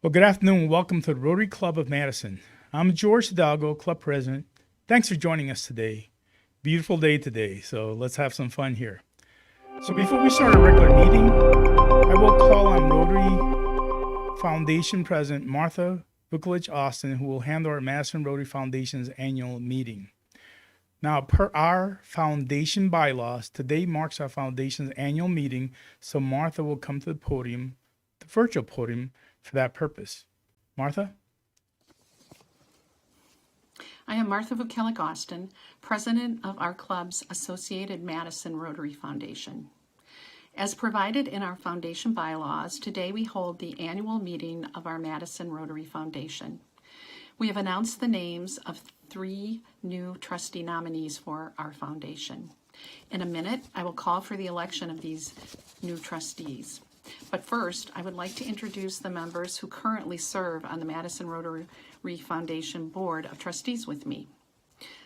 Well, good afternoon. Welcome to the Rotary Club of Madison. I'm George Hidalgo, Club President. Thanks for joining us today. Beautiful day today, so let's have some fun here. So before we start our regular meeting, I will call on Rotary Foundation President Martha Vukolich Austin, who will handle our Madison Rotary Foundation's annual meeting. Now, per our foundation bylaws, today marks our foundation's annual meeting, so Martha will come to the podium, the virtual podium, for that purpose. Martha? I am Martha Vukolich Austin, president of our club's Associated Madison Rotary Foundation. As provided in our foundation bylaws, today we hold the annual meeting of our Madison Rotary Foundation. We have announced the names of 3 new trustee nominees for our foundation. In a minute, I will call for the election of these new trustees. But first, I would like to introduce the members who currently serve on the Madison Rotary Foundation Board of Trustees with me.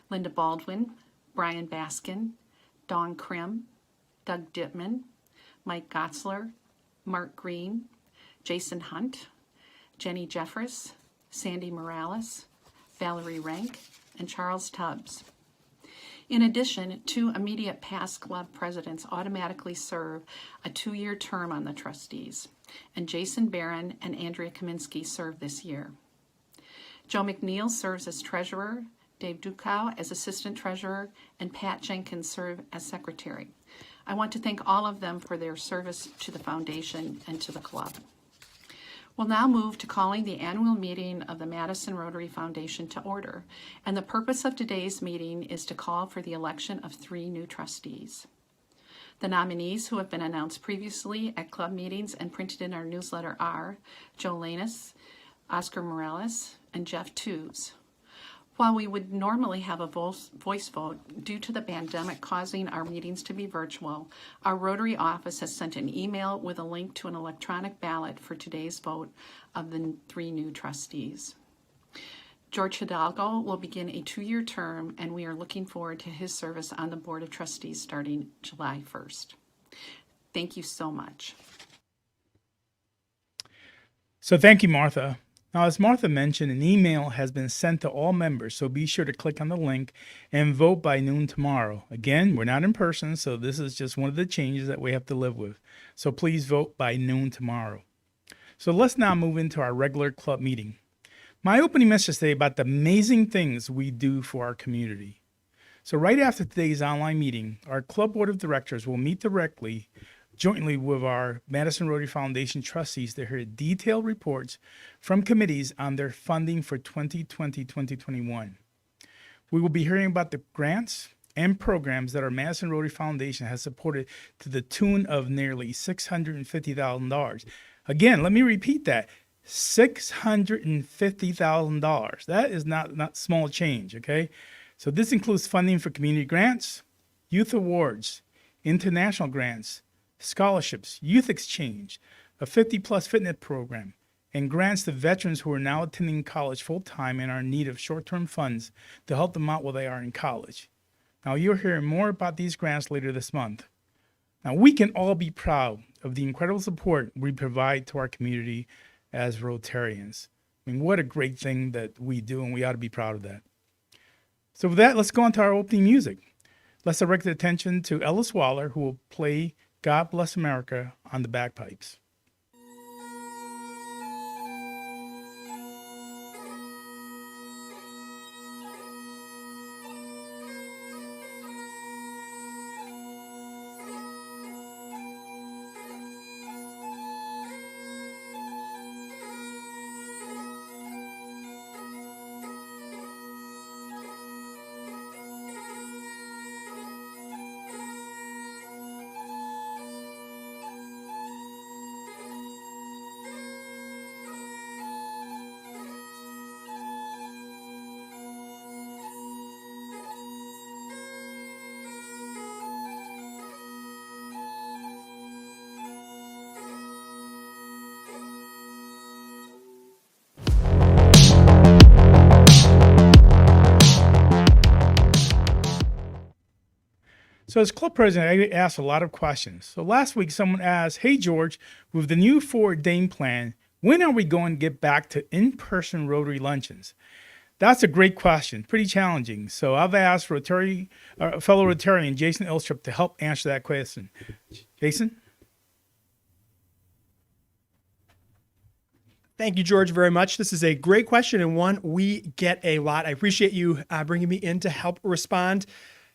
Linda Baldwin, Brian Baskin, Dawn Krim, Doug Dittman, Mike Chancellor, Mark Green, Jason Hunt, Jenny Jeffress, Sandy Morales, Valerie Rank, and Charles Tubbs. In addition, 2 immediate past club presidents automatically serve a 2-year term on the trustees, and Jason Barron and Andrea Kaminsky serve this year. Joe McNeil serves as treasurer, Dave Dukow as assistant treasurer, and Pat Jenkins serve as secretary. I want to thank all of them for their service to the foundation and to the club. We'll now move to calling the annual meeting of the Madison Rotary Foundation to order, and the purpose of today's meeting is to call for the election of 3 new trustees. The nominees who have been announced previously at club meetings and printed in our newsletter are Joe Lanus, Oscar Morales, and Jeff Tews. While we would normally have a voice vote, due to the pandemic causing our meetings to be virtual, our Rotary office has sent an email with a link to an electronic ballot for today's vote of the 3 new trustees. George Hidalgo will begin a 2-year term, and we are looking forward to his service on the Board of Trustees starting July 1st. Thank you so much. So thank you, Martha. Now, as Martha mentioned, an email has been sent to all members, so be sure to click on the link and vote by noon tomorrow. Again, we're not in person, so this is just one of the changes that we have to live with. So please vote by noon tomorrow. So let's now move into our regular club meeting. My opening message today about the amazing things we do for our community. So right after today's online meeting, our club board of directors will meet directly jointly with our Madison Rotary Foundation trustees to hear detailed reports from committees on their funding for 2020-2021. We will be hearing about the grants and programs that our Madison Rotary Foundation has supported to the tune of nearly $650,000. Again, let me repeat that, $650,000. That is not small change, okay? So this includes funding for community grants, youth awards, international grants, scholarships, youth exchange, a 50-plus fitness program, and grants to veterans who are now attending college full-time and are in need of short-term funds to help them out while they are in college. Now, you'll hear more about these grants later this month. Now, we can all be proud of the incredible support we provide to our community as Rotarians. I mean, what a great thing that we do, and we ought to be proud of that. So with that, let's go on to our opening music. Let's direct attention to Ellis Waller, who will play God Bless America on the bagpipes. So as club president, I get asked a lot of questions. So last week, someone asked, hey, George, with the new forward Dane plan, when are we going to get back to in-person Rotary luncheons? That's a great question. Pretty challenging. So I've asked Rotary, fellow Rotarian Jason Ilstrup to help answer that question. Jason? Thank you, George, very much. This is a great question and one we get a lot. I appreciate you bringing me in to help respond.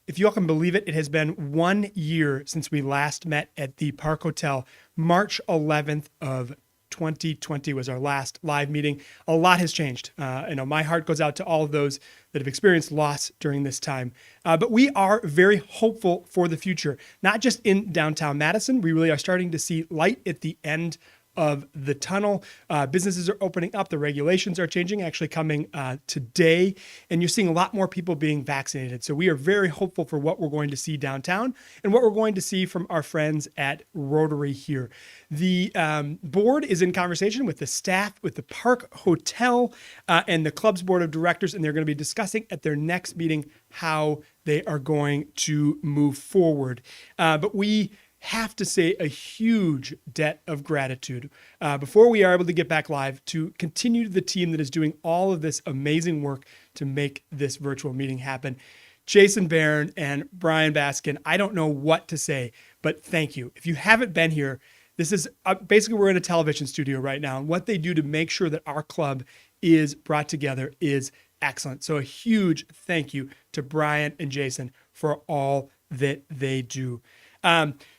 If you all can believe it, it has been 1 year since we last met at the Park Hotel. March 11th of 2020 was our last live meeting. A lot has changed. My heart goes out to all of those that have experienced loss during this time. But we are very hopeful for the future, not just in downtown Madison. We really are starting to see light at the end of the tunnel. Businesses are opening up. The regulations are changing, actually coming today. And you're seeing a lot more people being vaccinated. So we are very hopeful for what we're going to see downtown and what we're going to see from our friends at Rotary here. The board is in conversation with the staff, with the Park Hotel, and the club's board of directors, and they're going to be discussing at their next meeting how they are going to move forward. But we have to say a huge debt of gratitude before we are able to get back live to continue the team that is doing all of this amazing work to make this virtual meeting happen. Jason Barron and Brian Baskin, I don't know what to say, but thank you. If you haven't been here, this is basically we're in a television studio right now, and what they do to make sure that our club is brought together is excellent. So a huge thank you to Brian and Jason for all that they do.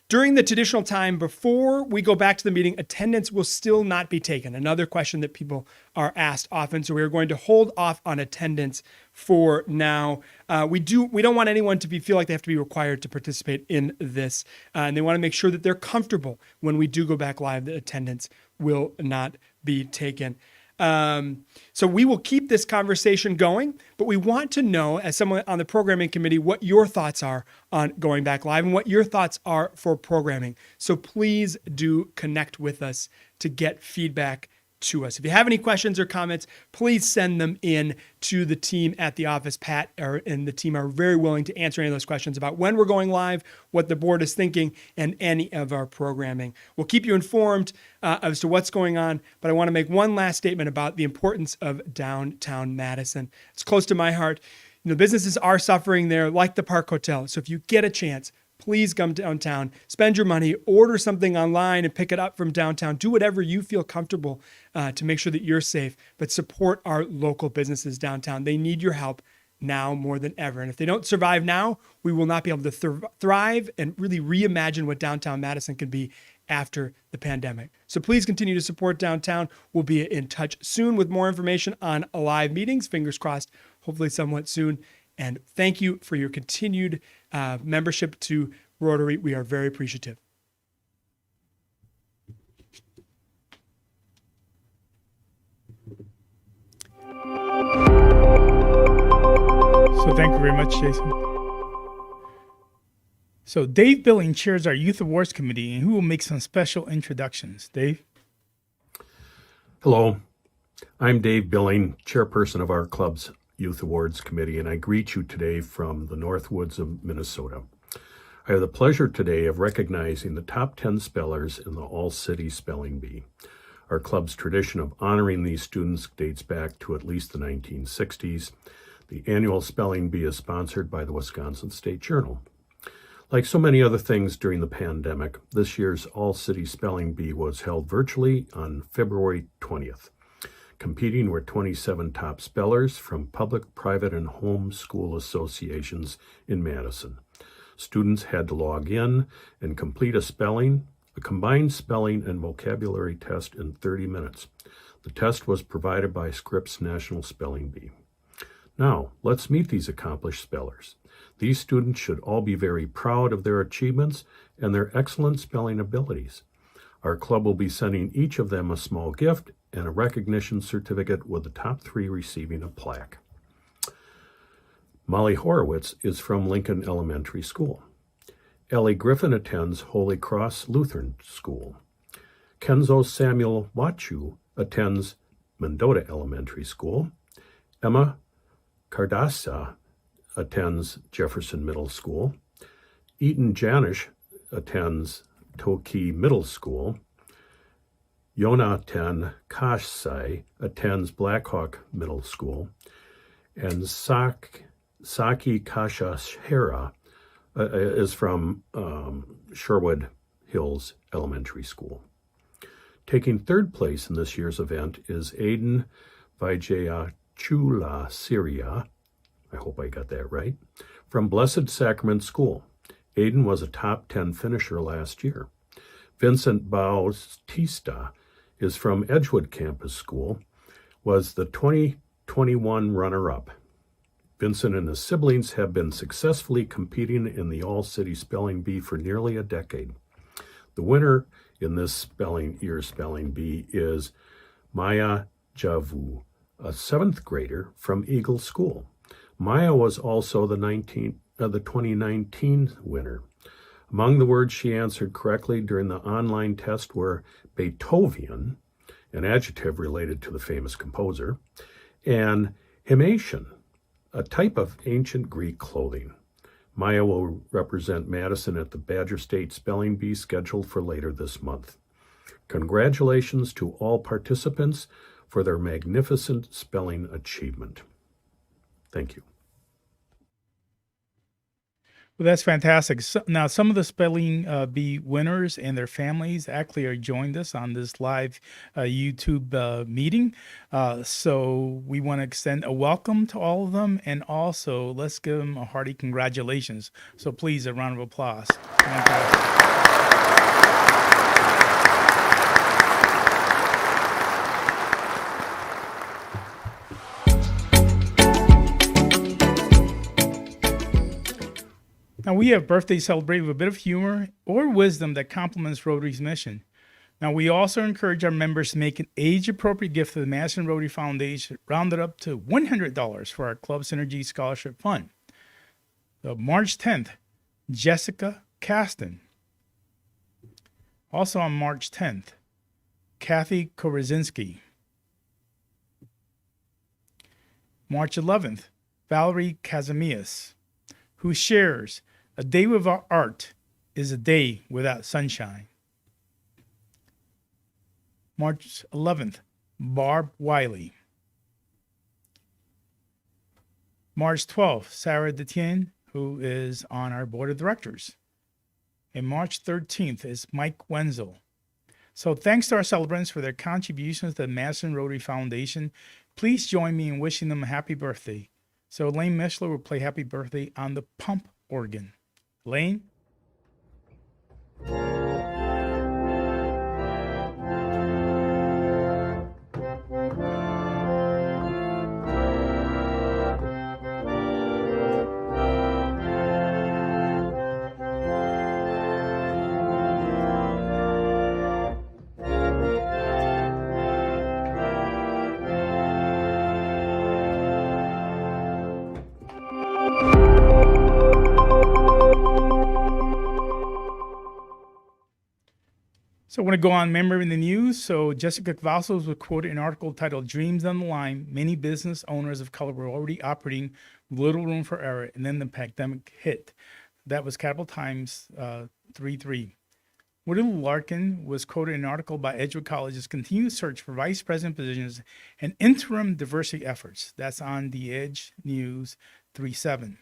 During the traditional time before we go back to the meeting, attendance will still not be taken. Another question that people are asked often. So we are going to hold off on attendance for now. We don't want anyone to feel like they have to be required to participate in this. And they want to make sure that they're comfortable when we do go back live, that attendance will not be taken. So we will keep this conversation going, but we want to know, as someone on the programming committee, what your thoughts are on going back live and what your thoughts are for programming. So please do connect with us to get feedback to us. If you have any questions or comments, please send them in to the team at the office. Pat and the team are very willing to answer any of those questions about when we're going live, what the board is thinking, and any of our programming. We'll keep you informed as to what's going on, but I want to make one last statement about the importance of downtown Madison. It's close to my heart. Businesses are suffering there, like the Park Hotel. So if you get a chance, please come downtown, spend your money, order something online and pick it up from downtown. Do whatever you feel comfortable to make sure that you're safe, but support our local businesses downtown. They need your help now more than ever. And if they don't survive now, we will not be able to thrive and really reimagine what downtown Madison can be after the pandemic. So please continue to support downtown. We'll be in touch soon with more information on live meetings, fingers crossed, hopefully somewhat soon. And thank you for your continued membership to Rotary. We are very appreciative. So thank you very much, Jason. So Dave Billing chairs our Youth Awards Committee, and who will make some special introductions. Dave? Hello, I'm Dave Billing, chairperson of our club's Youth Awards Committee, and I greet you today from the North Woods of Minnesota. I have the pleasure today of recognizing the top 10 spellers in the All-City Spelling Bee. Our club's tradition of honoring these students dates back to at least the 1960s. The annual Spelling Bee is sponsored by the Wisconsin State Journal. Like so many other things during the pandemic, this year's All-City Spelling Bee was held virtually on February 20th. Competing were 27 top spellers from public, private, and home school associations in Madison. Students had to log in and complete a combined spelling and vocabulary test in 30 minutes. The test was provided by Scripps National Spelling Bee. Now, let's meet these accomplished spellers. These students should all be very proud of their achievements and their excellent spelling abilities. Our club will be sending each of them a small gift and a recognition certificate, with the top 3 receiving a plaque. Molly Horowitz is from Lincoln Elementary School. Ellie Griffin attends Holy Cross Lutheran School. Kenzo Samuel Wachu attends Mendota Elementary School. Emma Cardassa attends Jefferson Middle School. Eaton Janish attends Toki Middle School. Jonathan Kashsai attends Blackhawk Middle School. and Saki Kashashera is from Sherwood Hills Elementary School. Taking third place in this year's event is Aiden Vijayachula Syria, I hope I got that right, from Blessed Sacrament School. Aiden was a top 10 finisher last year. Vincent Bautista is from Edgewood Campus School, was the 2021 runner-up. Vincent and his siblings have been successfully competing in the All-City Spelling Bee for nearly a decade. The winner in this year's Spelling Bee is Maya Javu, a 7th grader from Eagle School. Maya was also the 2019 winner. Among the words she answered correctly during the online test were Beethoven, an adjective related to the famous composer, and himation, a type of ancient Greek clothing. Maya will represent Madison at the Badger State Spelling Bee scheduled for later this month. Congratulations to all participants for their magnificent spelling achievement. Thank you. Well, that's fantastic. So, now, some of the spelling bee winners and their families actually are joined us on this live YouTube meeting. So we want to extend a welcome to all of them, and also let's give them a hearty congratulations. So please, a round of applause. Now, we have birthdays celebrated with a bit of humor or wisdom that complements Rotary's mission. Now, we also encourage our members to make an age-appropriate gift to the Madison Rotary Foundation, rounded up to $100 for our Club Synergy Scholarship Fund. So March 10th, Jessica Caston. Also on March 10th, Kathy Korazinski. March 11th, Valerie Kazamias, who shares, "A day without art is a day without sunshine." March 11th, Barb Wiley. March 12th, Sarah Detienne, who is on our board of directors. And March 13th is Mike Wenzel. So thanks to our celebrants for their contributions to the Madison Rotary Foundation. Please join me in wishing them a happy birthday. So Elaine Mishler will play Happy Birthday on the pump organ. Elaine? So I want to go on memory in the news. So Jessica Cavazos was quoted in an article titled "Dreams on the Line. Many business owners of color were already operating with little room for error, and then the pandemic hit." That was Capital Times 3-3. Woodley Larkin was quoted in an article by Edgewood College's continued search for vice president positions and interim diversity efforts. That's on the Edge News 3-7.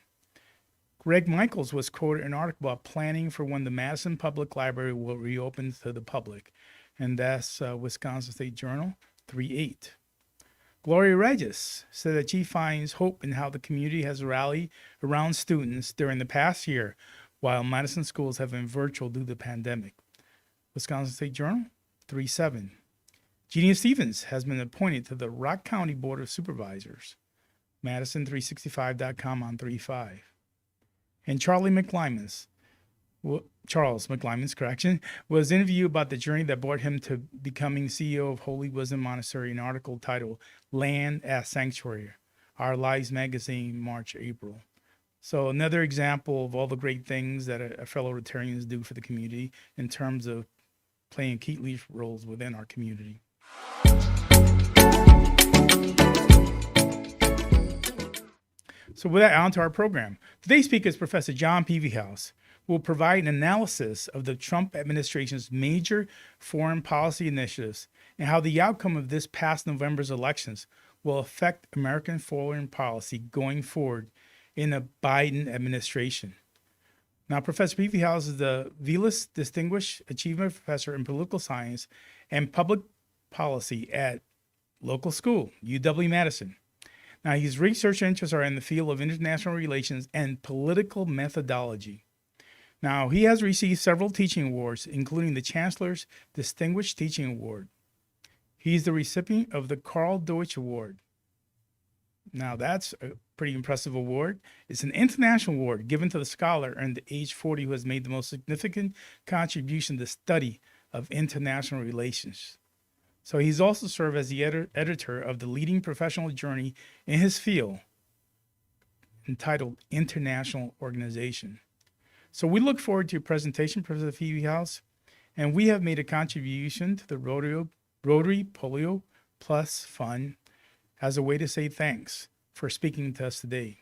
Greg Michaels was quoted in an article about planning for when the Madison Public Library will reopen to the public, and that's Wisconsin State Journal 3-8. Gloria Regis said that she finds hope in how the community has rallied around students during the past year while Madison schools have been virtual due to the pandemic. Wisconsin State Journal 3-7. Jeannie Stevens has been appointed to the Rock County Board of Supervisors. Madison365.com on 3-5. And Charles McLyman's, was interviewed about the journey that brought him to becoming CEO of Holy Wisdom Monastery, an article titled "Land as Sanctuary," Our Lives magazine, March, April. So another example of all the great things that a fellow Rotarians do for the community in terms of playing key leadership roles within our community. So with that, on to our program. Today's speaker is Professor Jon Pevehouse, who will provide an analysis of the Trump administration's major foreign policy initiatives and how the outcome of this past November's elections will affect American foreign policy going forward in the Biden administration. Now, Professor Pevehouse is the Vilas Distinguished Achievement Professor in Political Science and Public Policy at local school, UW-Madison. Now, his research interests are in the field of international relations and political methodology. Now, he has received several teaching awards, including the Chancellor's Distinguished Teaching Award. He's the recipient of the Karl Deutsch Award. Now, that's a pretty impressive award. It's an international award given to the scholar under age 40 who has made the most significant contribution to the study of international relations. So he's also served as the editor of the leading professional journal in his field entitled International Organization. So we look forward to your presentation, Professor Pevehouse, and we have made a contribution to the Rotary Polio Plus Fund as a way to say thanks for speaking to us today.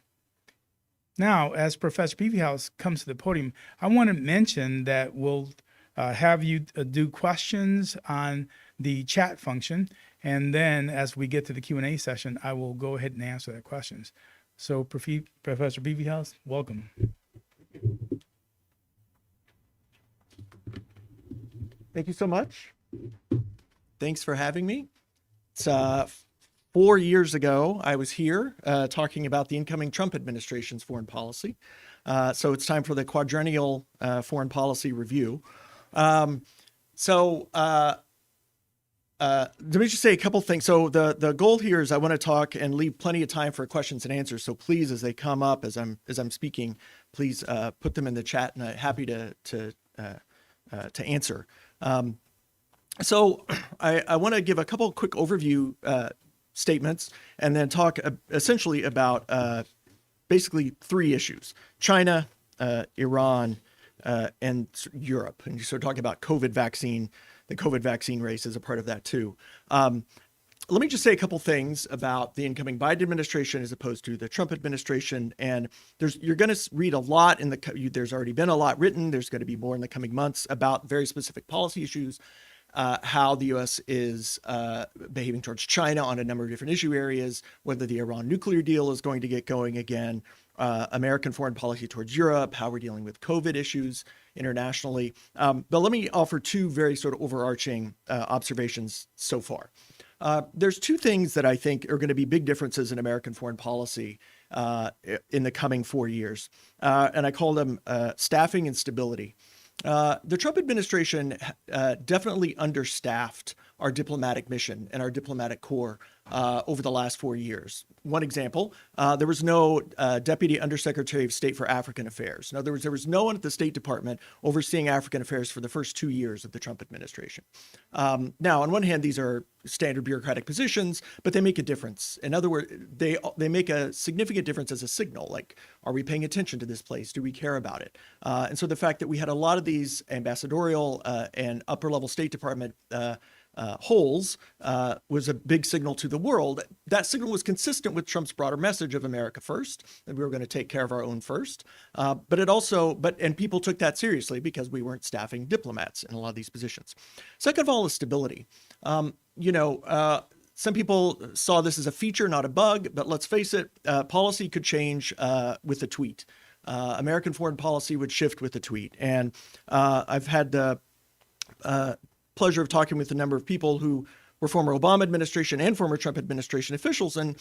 Now, as Professor Pevehouse comes to the podium, I want to mention that we'll have you do questions on the chat function, and then as we get to the Q&A session, I will go ahead and answer that questions. So, Professor Pevehouse, welcome. Thank you so much. Thanks for having me. It's 4 years ago, I was here talking about the incoming Trump administration's foreign policy. So it's time for the quadrennial foreign policy review. Let me just say a couple things. So the goal here is I want to talk and leave plenty of time for questions and answers. So please, as they come up as I'm speaking, please put them in the chat, and I'm happy to answer. So I want to give a couple quick overview statements and then talk essentially about basically three issues: China, Iran, and Europe. And so talking about COVID vaccine, the COVID vaccine race is a part of that too. Let me just say a couple things about the incoming Biden administration as opposed to the Trump administration. And you're going to read a lot there's already been a lot written. There's going to be more in the coming months about very specific policy issues, how the U.S. is behaving towards China on a number of different issue areas, whether the Iran nuclear deal is going to get going again, American foreign policy towards Europe, how we're dealing with COVID issues internationally. But let me offer two very sort of overarching observations so far. There's two things that I think are going to be big differences in American foreign policy in the coming 4 years, and I call them staffing and stability. The Trump administration definitely understaffed our diplomatic mission and our diplomatic corps over the last 4 years. One example, there was no Deputy Undersecretary of State for African Affairs. In other words, there was no one at the State Department overseeing African affairs for the first 2 years of the Trump administration. Now, on one hand, these are standard bureaucratic positions, but they make a difference. In other words, they make a significant difference as a signal, like, are we paying attention to this place? Do we care about it? And so the fact that we had a lot of these ambassadorial and upper level State Department holes was a big signal to the world. That signal was consistent with Trump's broader message of America first, that we were going to take care of our own first. And people took that seriously because we weren't staffing diplomats in a lot of these positions. Second of all is stability. Some people saw this as a feature, not a bug, but let's face it, policy could change with a tweet. American foreign policy would shift with a tweet. And I've had the pleasure of talking with a number of people who were former Obama administration and former Trump administration officials. And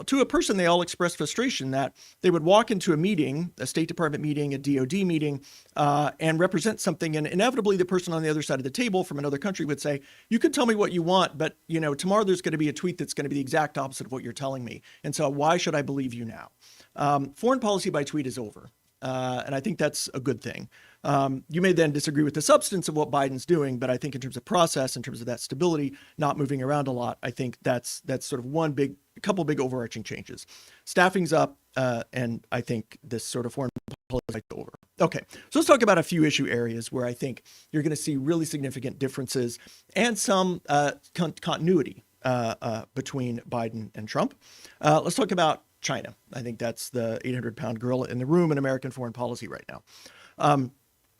to a person, they all expressed frustration that they would walk into a meeting, a State Department meeting, a DOD meeting, and represent something. And inevitably, the person on the other side of the table from another country would say, you can tell me what you want, but tomorrow there's going to be a tweet that's going to be the exact opposite of what you're telling me. And so why should I believe you now? Foreign policy by tweet is over. And I think that's a good thing. You may then disagree with the substance of what Biden's doing, but I think in terms of process, in terms of that stability, not moving around a lot, I think that's sort of couple big overarching changes. Staffing's up, and I think this sort of foreign policy is over. Okay, so let's talk about a few issue areas where I think you're going to see really significant differences and some continuity between Biden and Trump. Let's talk about China. I think that's the 800-pound gorilla in the room in American foreign policy right now.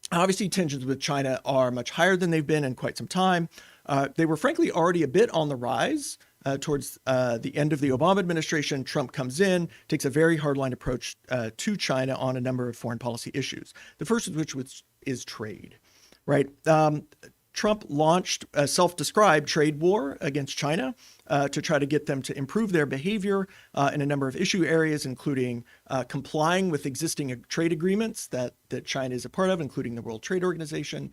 Obviously, tensions with China are much higher than they've been in quite some time. They were frankly already a bit on the rise towards the end of the Obama administration, Trump comes in, takes a very hardline approach to China on a number of foreign policy issues. The first of which is trade, right? Trump launched a self-described trade war against China to try to get them to improve their behavior in a number of issue areas, including complying with existing trade agreements that China is a part of, including the World Trade Organization,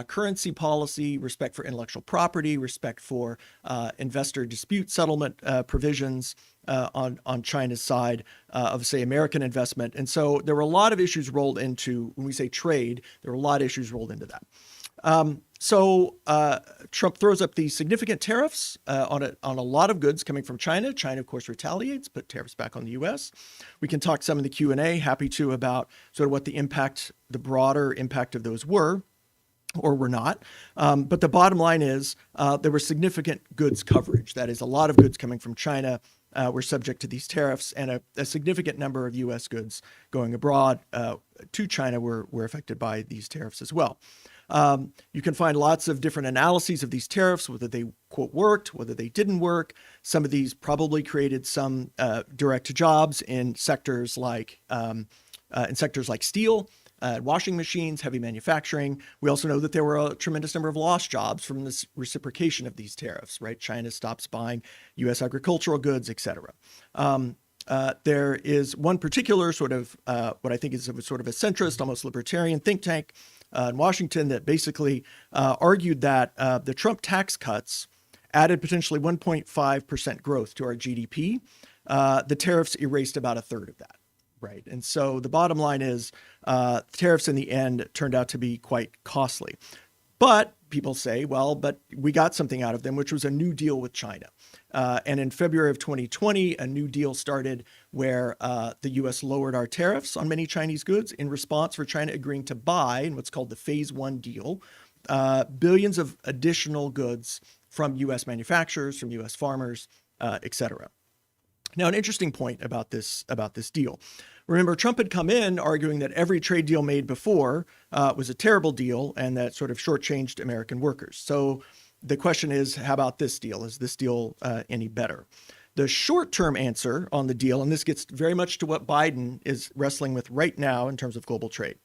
currency policy, respect for intellectual property, respect for investor dispute settlement provisions on China's side of, say, American investment. And so there were a lot of issues rolled into, when we say trade, there were a lot of issues rolled into that. So Trump throws up these significant tariffs on a lot of goods coming from China. China, of course, retaliates, put tariffs back on the U.S. We can talk some in the Q&A, happy to, about sort of what the broader impact of those were or were not. But the bottom line is there were significant goods coverage. That is, a lot of goods coming from China were subject to these tariffs, and a significant number of U.S. goods going abroad to China were affected by these tariffs as well. You can find lots of different analyses of these tariffs, whether they, quote, worked, whether they didn't work. Some of these probably created some direct jobs in sectors like steel, washing machines, heavy manufacturing. We also know that there were a tremendous number of lost jobs from this reciprocation of these tariffs, right? China stops buying U.S. agricultural goods, et cetera. There is one particular sort of what I think is sort of a centrist, almost libertarian think tank in Washington that basically argued that the Trump tax cuts added potentially 1.5% growth to our GDP. The tariffs erased about a third of that, right? And so the bottom line is tariffs in the end turned out to be quite costly. But people say, well, but we got something out of them, which was a new deal with China. And in February of 2020, a new deal started where the U.S. lowered our tariffs on many Chinese goods in response for China agreeing to buy, in what's called the Phase 1 deal, billions of additional goods from U.S. manufacturers, from U.S. farmers, et cetera. Now, an interesting point about this deal. Remember, Trump had come in arguing that every trade deal made before was a terrible deal and that sort of shortchanged American workers. So the question is, how about this deal? Is this deal any better? The short-term answer on the deal, and this gets very much to what Biden is wrestling with right now in terms of global trade.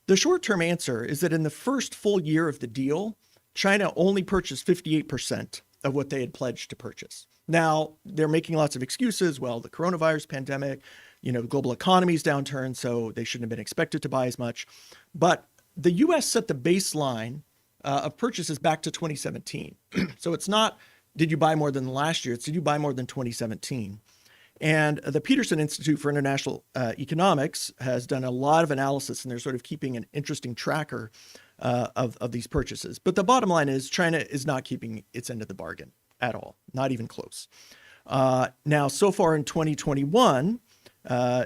The short-term answer is that in the first full year of the deal, China only purchased 58% of what they had pledged to purchase. Now, they're making lots of excuses. Well, the coronavirus pandemic, the global economy's downturn, so they shouldn't have been expected to buy as much. But the U.S. set the baseline of purchases back to 2017. So it's not, did you buy more than last year? It's, did you buy more than 2017? And the Peterson Institute for International Economics has done a lot of analysis, and they're sort of keeping an interesting tracker of these purchases. But the bottom line is China is not keeping its end of the bargain at all, not even close. Now, so far in 2021,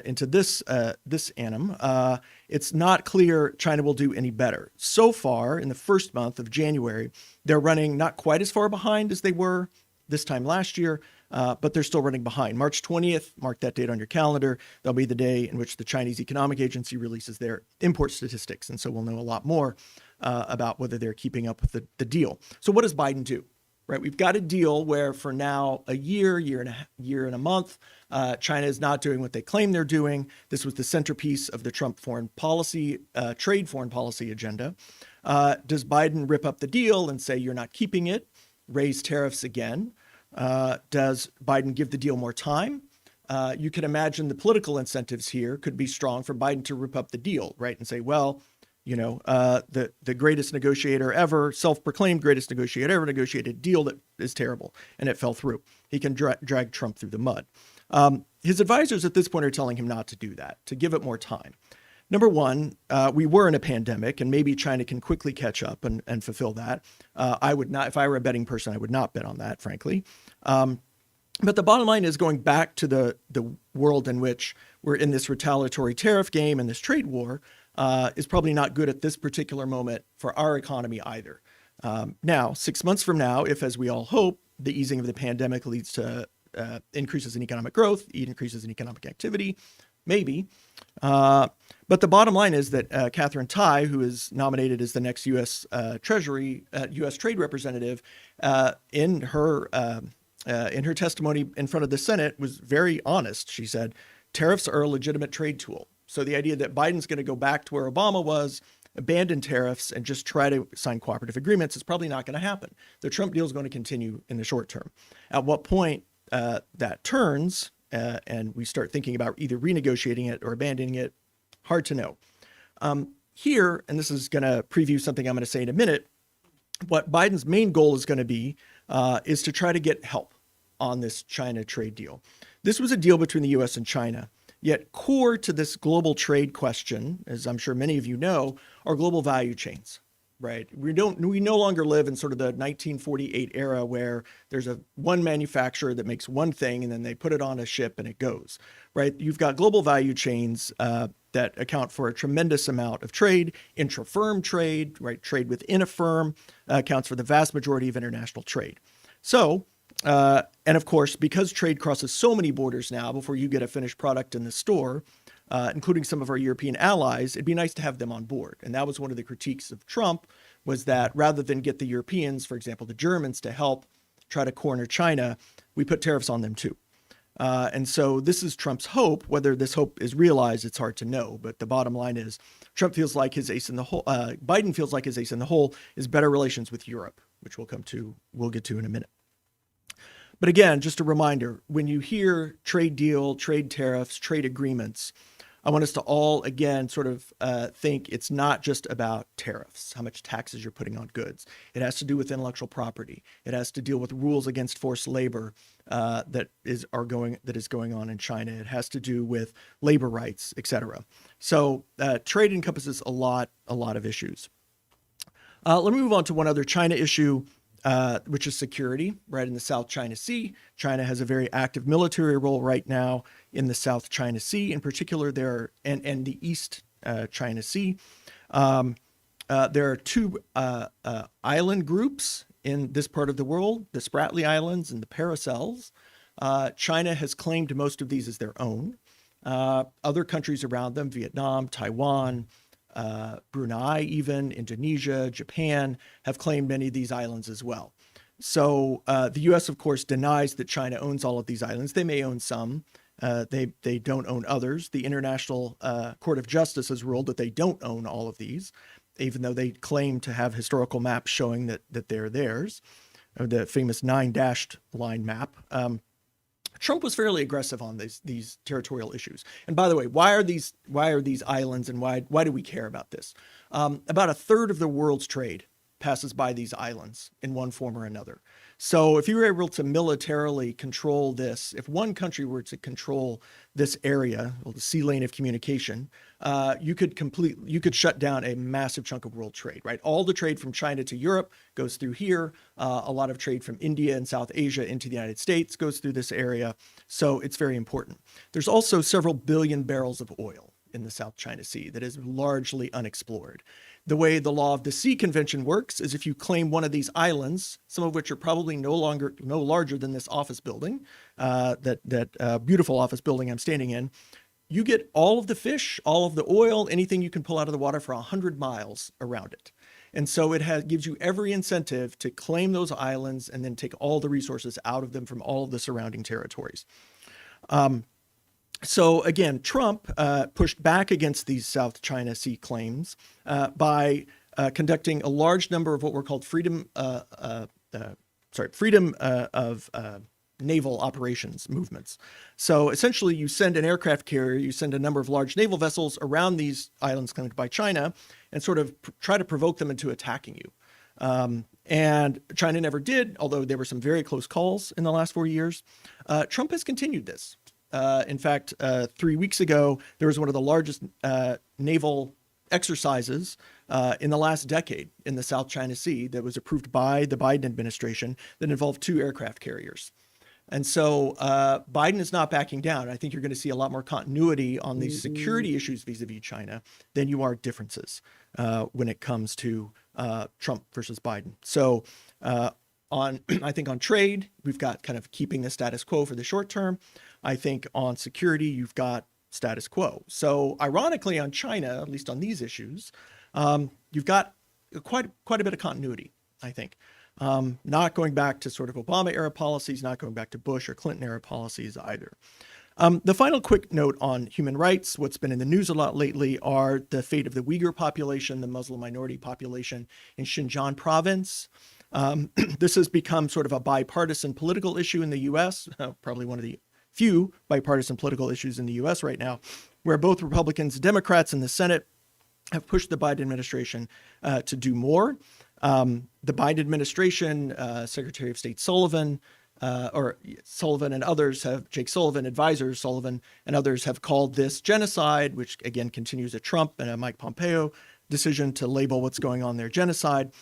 into this annum, it's not clear China will do any better. So far, in the first month of January, they're running not quite as far behind as they were this time last year, but they're still running behind. March 20th, mark that date on your calendar. That'll be the day in which the Chinese Economic Agency releases their import statistics. And so we'll know a lot more about whether they're keeping up with the deal. So what does Biden do? Right, we've got a deal where for now a year and a month, China is not doing what they claim they're doing. This was the centerpiece of the Trump foreign policy, trade foreign policy agenda. Does Biden rip up the deal and say you're not keeping it, raise tariffs again? Does Biden give the deal more time? You can imagine the political incentives here could be strong for Biden to rip up the deal, right, and say, well, the greatest negotiator ever, self-proclaimed greatest negotiator ever, negotiated a deal that is terrible, and it fell through. He can drag Trump through the mud. His advisors at this point are telling him not to do that, to give it more time. Number one, we were in a pandemic, and maybe China can quickly catch up and fulfill that. I would not, if I were a betting person, I would not bet on that, frankly. But the bottom line is going back to the world in which we're in this retaliatory tariff game and this trade war is probably not good at this particular moment for our economy either. Now, 6 months from now, if, as we all hope, the easing of the pandemic leads to increases in economic growth, increases in economic activity, maybe. But the bottom line is that Catherine Tai, who is nominated as the next U.S. U.S. Trade Representative, in her in her testimony in front of the Senate, was very honest. She said, tariffs are a legitimate trade tool. So the idea that Biden's going to go back to where Obama was, abandon tariffs, and just try to sign cooperative agreements is probably not going to happen. The Trump deal is going to continue in the short term. At what point that turns and we start thinking about either renegotiating it or abandoning it, hard to know. Here, and this is going to preview something I'm going to say in a minute, what Biden's main goal is going to be is to try to get help on this China trade deal. This was a deal between the U.S. and China. Yet core to this global trade question, as I'm sure many of you know, are global value chains, right? We no longer live in sort of the 1948 era where there's one manufacturer that makes one thing and then they put it on a ship and it goes, right? You've got global value chains that account for a tremendous amount of trade, intra-firm trade, right? Trade within a firm accounts for the vast majority of international trade. So, and of course, because trade crosses so many borders now before you get a finished product in the store, including some of our European allies, it'd be nice to have them on board. And that was one of the critiques of Trump, was that rather than get the Europeans, for example, the Germans, to help try to corner China, we put tariffs on them too. And so this is Trump's hope. Whether this hope is realized, it's hard to know. But the bottom line is Trump feels like his ace in the hole. Biden feels like his ace in the hole is better relations with Europe, which we'll get to in a minute. But again, just a reminder, when you hear trade deal, trade tariffs, trade agreements, I want us to all, again, sort of think it's not just about tariffs, how much taxes you're putting on goods. It has to do with intellectual property. It has to deal with rules against forced labor that is going on in China. It has to do with labor rights, et cetera. So trade encompasses a lot of issues. Let me move on to one other China issue, which is security, right, in the South China Sea. China has a very active military role right now in the South China Sea, in particular and the East China Sea. There are two island groups in this part of the world, the Spratly Islands and the Paracels. China has claimed most of these as their own. Other countries around them, Vietnam, Taiwan, Brunei, even Indonesia, Japan, have claimed many of these islands as well. So the U.S., of course, denies that China owns all of these islands. They may own some. They don't own others. The International Court of Justice has ruled that they don't own all of these, even though they claim to have historical maps showing that they're theirs, the famous 9-dashed line map. Trump was fairly aggressive on these territorial issues. And by the way, why are these islands, and why do we care about this? About a third of the world's trade passes by these islands in one form or another. So if you were able to militarily control this, if one country were to control this area, the sea lane of communication, you could shut down a massive chunk of world trade, right? All the trade from China to Europe goes through here. A lot of trade from India and South Asia into the United States goes through this area. So it's very important. There's also several billion barrels of oil in the South China Sea that is largely unexplored. The way the Law of the Sea Convention works is if you claim one of these islands, some of which are probably no larger than this office building, that beautiful office building I'm standing in, you get all of the fish, all of the oil, anything you can pull out of the water for 100 miles around it. And so it gives you every incentive to claim those islands and then take all the resources out of them from all of the surrounding territories. So again, Trump pushed back against these South China Sea claims by conducting a large number of what were called freedom of naval operations movements. So essentially, you send an aircraft carrier, you send a number of large naval vessels around these islands claimed by China, and sort of try to provoke them into attacking you. And China never did, although there were some very close calls in the last 4 years. Trump has continued this. In fact, 3 weeks ago, there was one of the largest naval exercises in the last decade in the South China Sea that was approved by the Biden administration that involved 2 aircraft carriers. And so Biden is not backing down. I think you're going to see a lot more continuity on these security issues vis-a-vis China than you are differences when it comes to Trump versus Biden. So I think on trade, we've got kind of keeping the status quo for the short term. I think on security, you've got status quo. So ironically on China, at least on these issues, you've got quite a bit of continuity, I think. Not going back to sort of Obama era policies, not going back to Bush or Clinton era policies either. The final quick note on human rights, what's been in the news a lot lately are the fate of the Uyghur population, the Muslim minority population in Xinjiang province. This has become sort of a bipartisan political issue in the U.S., probably one of the few bipartisan political issues in the U.S. right now, where both Republicans and Democrats in the Senate have pushed the Biden administration to do more. The Biden administration, Secretary of State Sullivan, and others have, Jake Sullivan, advisors Sullivan and others have called this genocide, which again continues a Trump and a Mike Pompeo decision to label what's going on there genocide.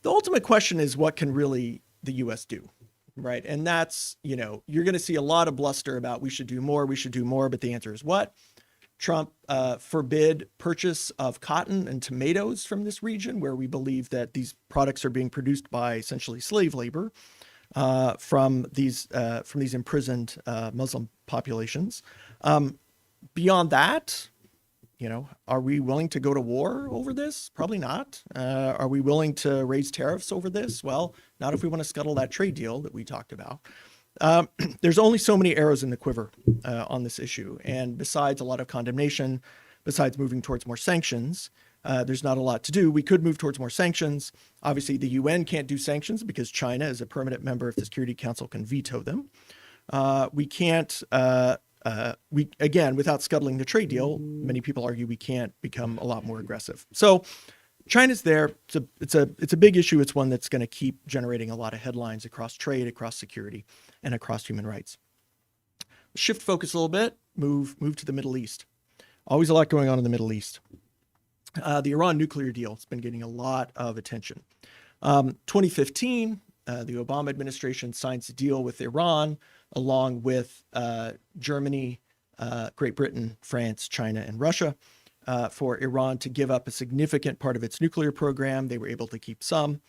The ultimate question is, what can really the U.S. do, right? And that's, you're going to see a lot of bluster about we should do more, but the answer is what? Trump forbid purchase of cotton and tomatoes from this region, where we believe that these products are being produced by essentially slave labor from these imprisoned Muslim populations. Beyond that, are we willing to go to war over this? Probably not. Are we willing to raise tariffs over this? Well, not if we want to scuttle that trade deal that we talked about. There's only so many arrows in the quiver on this issue. And besides a lot of condemnation, besides moving towards more sanctions, there's not a lot to do. We could move towards more sanctions. Obviously, the UN can't do sanctions because China, as a permanent member of the Security Council, can veto them. We can't, again, without scuttling the trade deal, many people argue we can't become a lot more aggressive. So China's there. It's a big issue. It's one that's going to keep generating a lot of headlines across trade, across security, and across human rights. Shift focus a little bit, move to the Middle East. Always a lot going on in the Middle East. The Iran nuclear deal has been getting a lot of attention. 2015, the Obama administration signs a deal with Iran, along with Germany, Great Britain, France, China, and Russia, for Iran to give up a significant part of its nuclear program. They were able to keep some.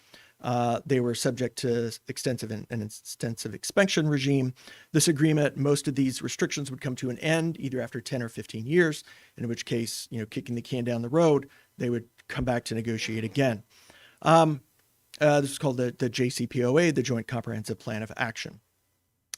They were subject to an extensive inspection regime. This agreement, most of these restrictions would come to an end either after 10 or 15 years, in which case, kicking the can down the road, they would come back to negotiate again. This is called the JCPOA, the Joint Comprehensive Plan of Action.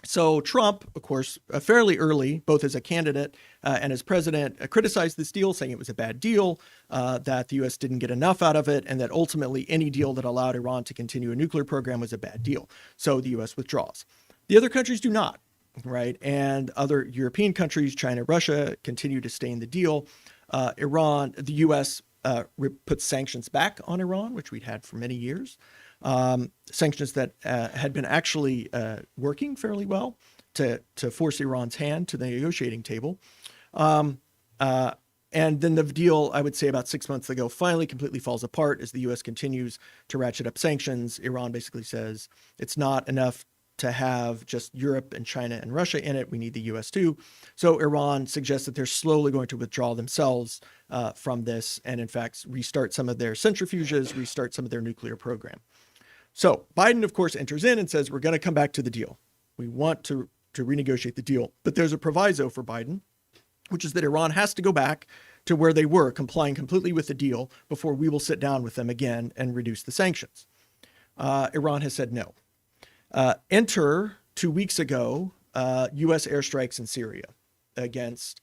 So Trump, of course, fairly early, both as a candidate and as president, criticized this deal, saying it was a bad deal, that the U.S. didn't get enough out of it, and that ultimately any deal that allowed Iran to continue a nuclear program was a bad deal. So the U.S. withdraws. The other countries do not, right? And other European countries, China, Russia, continue to stay in the deal. The U.S. Puts sanctions back on Iran, which we'd had for many years. Sanctions that had been actually working fairly well to force Iran's hand to the negotiating table. And then the deal, I would say about 6 months ago, finally completely falls apart as the U.S. continues to ratchet up sanctions. Iran basically says it's not enough to have just Europe and China and Russia in it. We need the U.S. too. So Iran suggests that they're slowly going to withdraw themselves from this and, in fact, restart some of their centrifuges, restart some of their nuclear program. So Biden, of course, enters in and says, we're going to come back to the deal. We want to renegotiate the deal. But there's a proviso for Biden, which is that Iran has to go back to where they were, complying completely with the deal, before we will sit down with them again and reduce the sanctions. Iran has said no. Enter 2 weeks ago, U.S. airstrikes in Syria against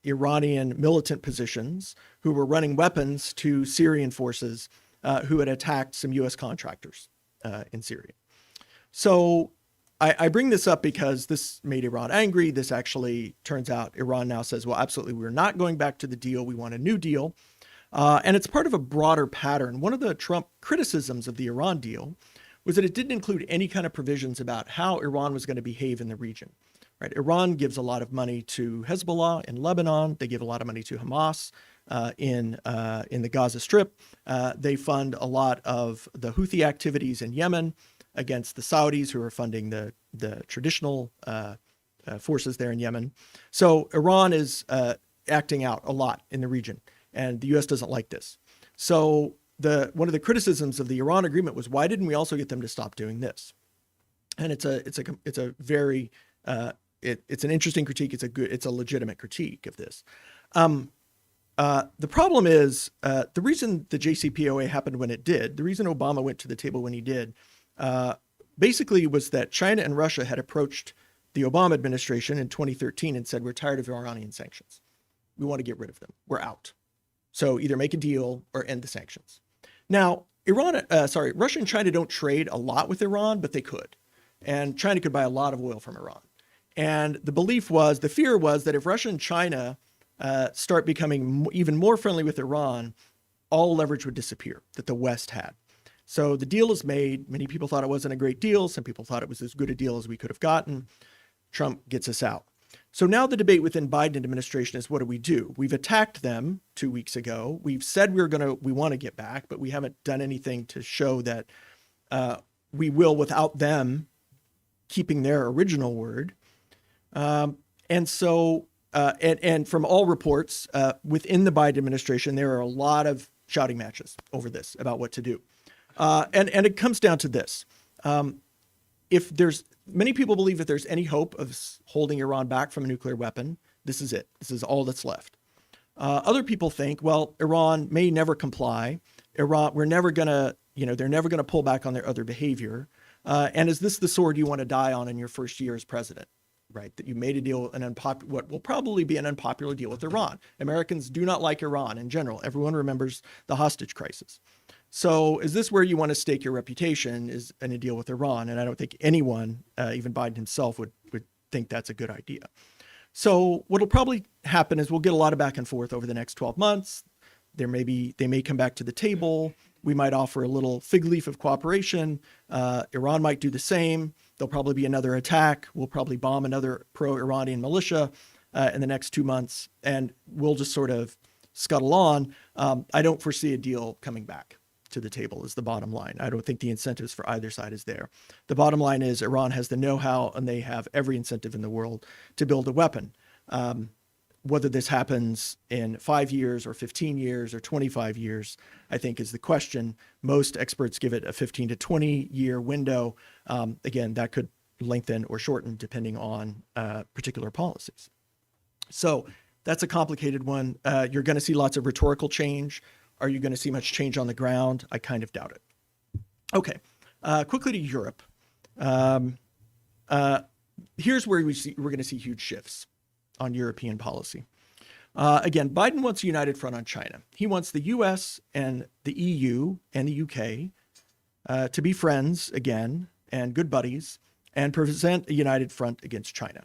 Iranian militant positions who were running weapons to Syrian forces who had attacked some U.S. contractors in Syria. So I bring this up because this made Iran angry. This actually turns out Iran now says, well, absolutely, we're not going back to the deal. We want a new deal. And it's part of a broader pattern. One of the Trump criticisms of the Iran deal was that it didn't include any kind of provisions about how Iran was going to behave in the region. Right? Iran gives a lot of money to Hezbollah in Lebanon. They give a lot of money to Hamas in the Gaza Strip. They fund a lot of the Houthi activities in Yemen against the Saudis, who are funding the traditional forces there in Yemen. So Iran is acting out a lot in the region, and the U.S. doesn't like this. So one of the criticisms of the Iran agreement was, why didn't we also get them to stop doing this? And it's an interesting critique. It's a legitimate critique of this. The problem is the reason the JCPOA happened when it did, the reason Obama went to the table when he did, basically was that China and Russia had approached the Obama administration in 2013 and said, we're tired of Iranian sanctions. We want to get rid of them. We're out. So either make a deal or end the sanctions. Now, Russia and China don't trade a lot with Iran, but they could. And China could buy a lot of oil from Iran. And the fear was that if Russia and China start becoming even more friendly with Iran, all leverage would disappear that the West had. So the deal is made. Many people thought it wasn't a great deal. Some people thought it was as good a deal as we could have gotten. Trump gets us out. So now the debate within Biden administration is, what do we do? We've attacked them 2 weeks ago. We've said we want to get back, but we haven't done anything to show that we will without them keeping their original word. And from all reports within the Biden administration, there are a lot of shouting matches over this about what to do. And it comes down to this. Many people believe if there's any hope of holding Iran back from a nuclear weapon, this is it. This is all that's left. Other people think, well, Iran may never comply. They're never going to pull back on their other behavior. And is this the sword you want to die on in your first year as president? Right, that you made a deal, what will probably be an unpopular deal with Iran. Americans do not like Iran in general. Everyone remembers the hostage crisis. So is this where you want to stake your reputation, is in a deal with Iran? And I don't think anyone, even Biden himself, would think that's a good idea. So what will probably happen is we'll get a lot of back and forth over the next 12 months. They may come back to the table. We might offer a little fig leaf of cooperation. Iran might do the same. There'll probably be another attack. We'll probably bomb another pro-Iranian militia in the next 2 months, and we'll just sort of scuttle on. I don't foresee a deal coming back to the table is the bottom line. I don't think the incentives for either side is there. The bottom line is Iran has the know-how, and they have every incentive in the world to build a weapon. Whether this happens in 5 years or 15 years or 25 years, I think is the question. Most experts give it a 15 to 20 year window. Again, that could lengthen or shorten depending on particular policies. So that's a complicated one. You're going to see lots of rhetorical change. Are you going to see much change on the ground? I kind of doubt it. Okay, quickly to Europe. Here's where we're going to see huge shifts on European policy. Again, Biden wants a united front on China. He wants the US and the EU and the UK to be friends again and good buddies and present a united front against China.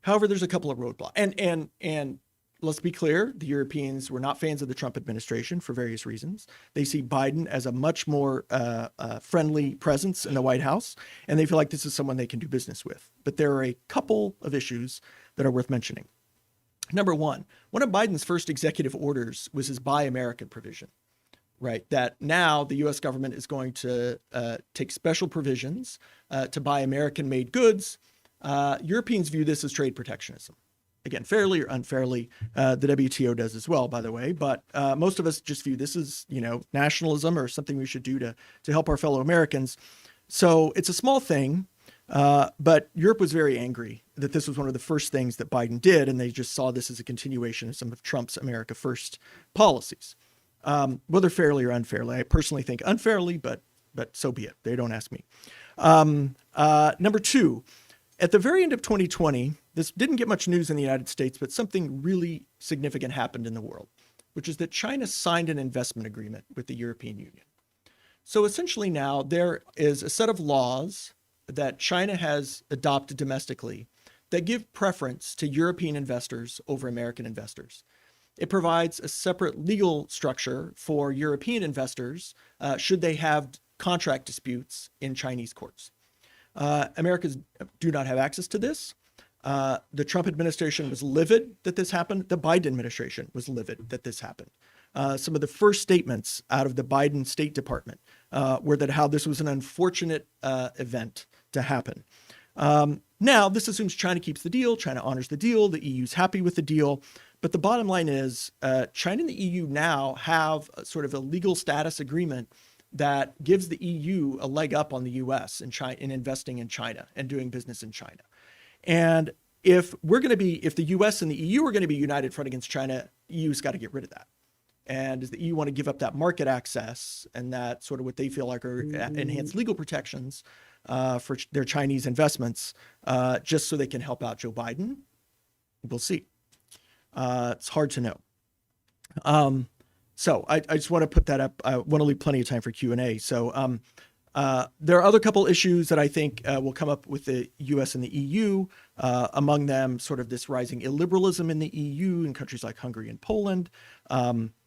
However, there's a couple of roadblocks. And let's be clear, the Europeans were not fans of the Trump administration for various reasons. They see Biden as a much more friendly presence in the White House, and they feel like this is someone they can do business with. But there are a couple of issues that are worth mentioning. Number one of Biden's first executive orders was his Buy American provision, right? That now the U.S. government is going to take special provisions to buy American-made goods. Europeans view this as trade protectionism. Again, fairly or unfairly, the WTO does as well, by the way. But most of us just view this as, nationalism or something we should do to help our fellow Americans. So it's a small thing, but Europe was very angry that this was one of the first things that Biden did, and they just saw this as a continuation of some of Trump's America First policies. Whether fairly or unfairly, I personally think unfairly, but so be it. They don't ask me. Number two, at the very end of 2020, this didn't get much news in the United States, but something really significant happened in the world, which is that China signed an investment agreement with the European Union. So essentially now there is a set of laws that China has adopted domestically that give preference to European investors over American investors. It provides a separate legal structure for European investors should they have contract disputes in Chinese courts. Americans do not have access to this. The Trump administration was livid that this happened. The Biden administration was livid that this happened. Some of the first statements out of the Biden State Department were that how this was an unfortunate event to happen. Now, this assumes China keeps the deal. China honors the deal. The EU's happy with the deal. But the bottom line is China and the EU now have sort of a legal status agreement that gives the EU a leg up on the US in investing in China and doing business in China. And if the US and the EU are going to be united front against China, EU's got to get rid of that. And does the EU want to give up that market access and that sort of what they feel like are enhanced legal protections for their Chinese investments, just so they can help out Joe Biden? We'll see. It's hard to know. So I just want to put that up. I want to leave plenty of time for Q&A. So there are other couple issues that I think will come up with the U.S. and the EU. Among them, sort of this rising illiberalism in the EU in countries like Hungary and Poland.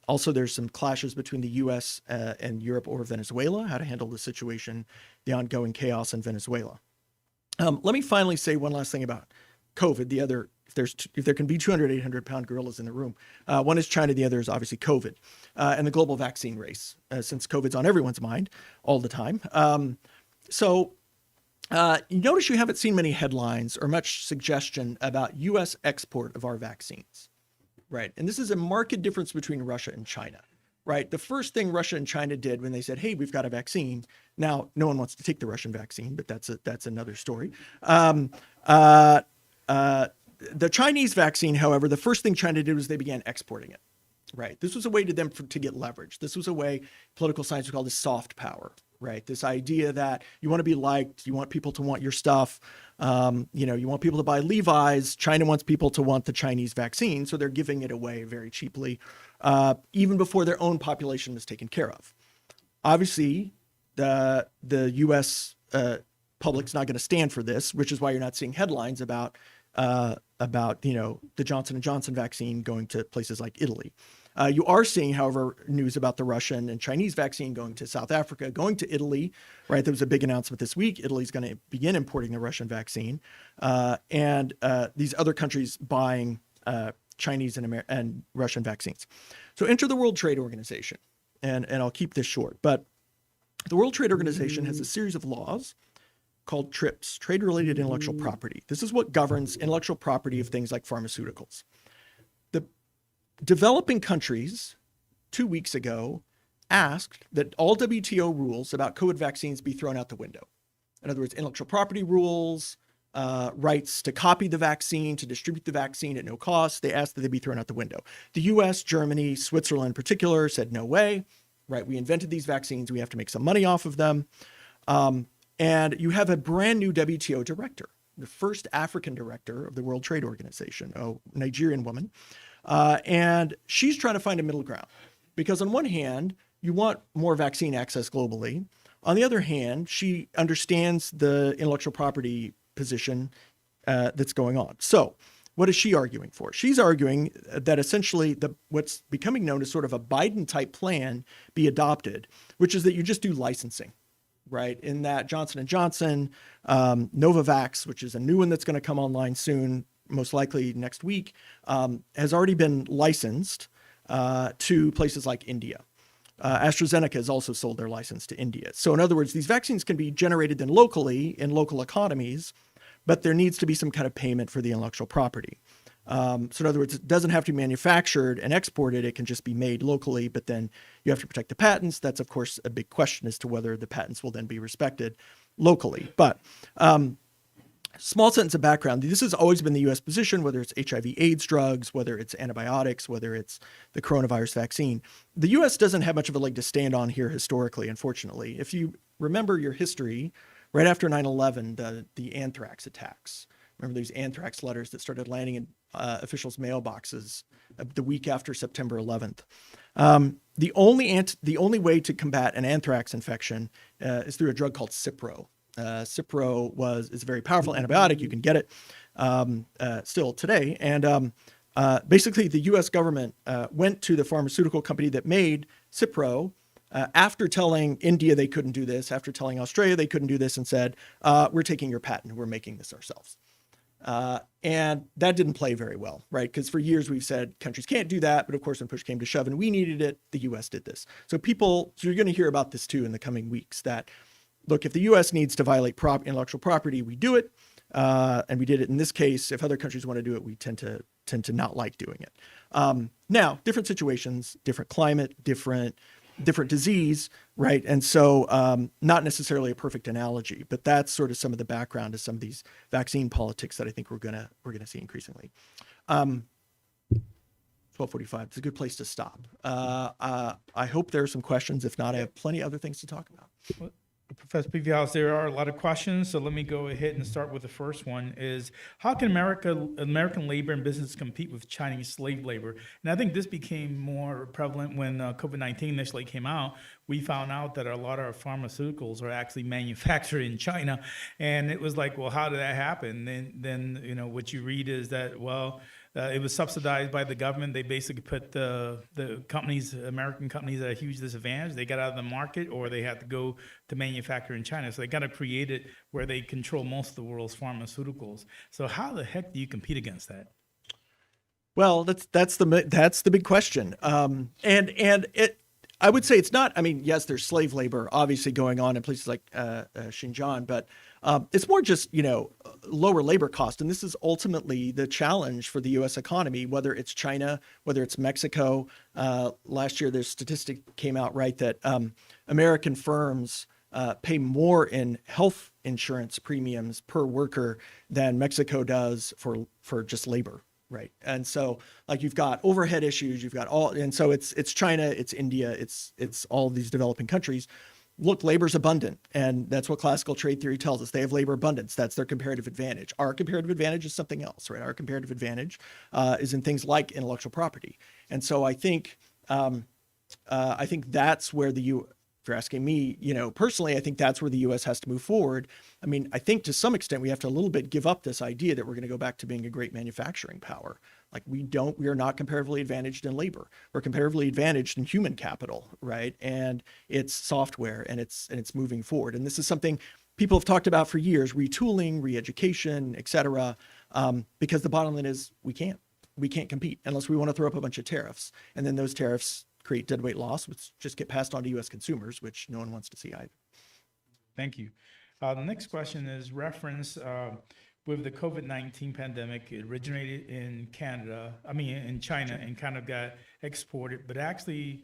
Also, there's some clashes between the U.S. And Europe over Venezuela, how to handle the situation, the ongoing chaos in Venezuela. Let me finally say one last thing about COVID. The other, if there can be 200, 800-pound gorillas in the room, one is China, the other is obviously COVID, and the global vaccine race, since COVID's on everyone's mind all the time. You notice you haven't seen many headlines or much suggestion about U.S. export of our vaccines. Right. And this is a marked difference between Russia and China, right? The first thing Russia and China did when they said, hey, we've got a vaccine. Now, no one wants to take the Russian vaccine, but that's another story. The Chinese vaccine, however, the first thing China did was they began exporting it. Right. This was a way to them to get leverage. This was a way political science would call this soft power. Right. This idea that you want to be liked, you want people to want your stuff. You want people to buy Levi's. China wants people to want the Chinese vaccine. So they're giving it away very cheaply, even before their own population was taken care of. Obviously, the U.S. Public's not going to stand for this, which is why you're not seeing headlines about the Johnson & Johnson vaccine going to places like Italy. You are seeing, however, news about the Russian and Chinese vaccine going to South Africa, going to Italy, right? There was a big announcement this week. Italy's going to begin importing the Russian vaccine, and these other countries buying Chinese and Russian vaccines. So enter the World Trade Organization, and I'll keep this short, but the World Trade Organization has a series of laws called TRIPS, Trade-Related Intellectual Property. This is what governs intellectual property of things like pharmaceuticals. Developing countries 2 weeks ago asked that all WTO rules about COVID vaccines be thrown out the window. In other words, intellectual property rules, rights to copy the vaccine, to distribute the vaccine at no cost, they asked that they be thrown out the window. The US, Germany, Switzerland in particular said, no way, right? We invented these vaccines. We have to make some money off of them. And you have a brand new WTO director, the first African director of the World Trade Organization, a Nigerian woman. And she's trying to find a middle ground because on one hand, you want more vaccine access globally. On the other hand, she understands the intellectual property position that's going on. So what is she arguing for? She's arguing that essentially what's becoming known as sort of a Biden-type plan be adopted, which is that you just do licensing, right? In that Johnson & Johnson, Novavax, which is a new one that's going to come online soon, most likely next week, has already been licensed to places like India. AstraZeneca has also sold their license to India. So in other words, these vaccines can be generated then locally in local economies, but there needs to be some kind of payment for the intellectual property. So in other words, it doesn't have to be manufactured and exported. It can just be made locally, but then you have to protect the patents. That's, of course, a big question as to whether the patents will then be respected locally. But small sentence of background. This has always been the U.S. position, whether it's HIV/AIDS drugs, whether it's antibiotics, whether it's the coronavirus vaccine. The U.S. doesn't have much of a leg to stand on here historically, unfortunately. If you remember your history, right after 9/11, the anthrax attacks. Remember these anthrax letters that started landing in officials' mailboxes the week after September 11th. The only way to combat an anthrax infection is through a drug called Cipro. Cipro is a very powerful antibiotic. You can get it still today. And basically, the U.S. government went to the pharmaceutical company that made Cipro after telling India they couldn't do this, after telling Australia they couldn't do this, and said, we're taking your patent. We're making this ourselves. And that didn't play very well, right? Because for years we've said countries can't do that. But of course, when push came to shove and we needed it, the U.S. did this. So you're going to hear about this too in the coming weeks that, look, if the U.S. needs to violate intellectual property, we do it. And we did it in this case. If other countries want to do it, we tend to not like doing it. Now, different situations, different climate, different disease, right? And so not necessarily a perfect analogy, but that's sort of some of the background to some of these vaccine politics that I think we're gonna see increasingly. 12:45. It's a good place to stop. I hope there are some questions. If not, I have plenty of other things to talk about. Well, Professor Pevehouse, there are a lot of questions, so let me go ahead and start with the first one is, how can American labor and business compete with Chinese slave labor? And I think this became more prevalent when COVID-19 initially came out. We found out that a lot of our pharmaceuticals are actually manufactured in China, and it was like, well, how did that happen? Then what you read is that, well, it was subsidized by the government. They basically put the companies, American companies, at a huge disadvantage. They got out of the market, or they had to go to manufacture in China. So they kind of created where they control most of the world's pharmaceuticals. So how the heck do you compete against that? Well, that's the big question. I would say it's not. I mean, yes, there's slave labor obviously going on in places like Xinjiang, but it's more just lower labor cost, and this is ultimately the challenge for the U.S. economy. Whether it's China, whether it's Mexico. Last year, there's statistic came out that American firms pay more in health insurance premiums per worker than Mexico does for just labor. Right. And so you've got overhead issues, you've got and so it's China, it's India, it's all these developing countries. Look, labor's abundant, and that's what classical trade theory tells us. They have labor abundance. That's their comparative advantage. Our comparative advantage is something else, right? Our comparative advantage is in things like intellectual property. And so I think that's where if you're asking me, personally, I think that's where the U.S. has to move forward. I mean, I think to some extent we have to a little bit give up this idea that we're going to go back to being a great manufacturing power. We are not comparatively advantaged in labor. We're comparatively advantaged in human capital, right? And it's software, and it's moving forward. And this is something people have talked about for years: retooling, re-education, et cetera. Because the bottom line is we can't compete unless we want to throw up a bunch of tariffs, and then those tariffs create deadweight loss, which just get passed on to U.S. consumers, which no one wants to see either. Thank you. The next question is reference with the COVID-19 pandemic. It originated in in China, and kind of got exported, but actually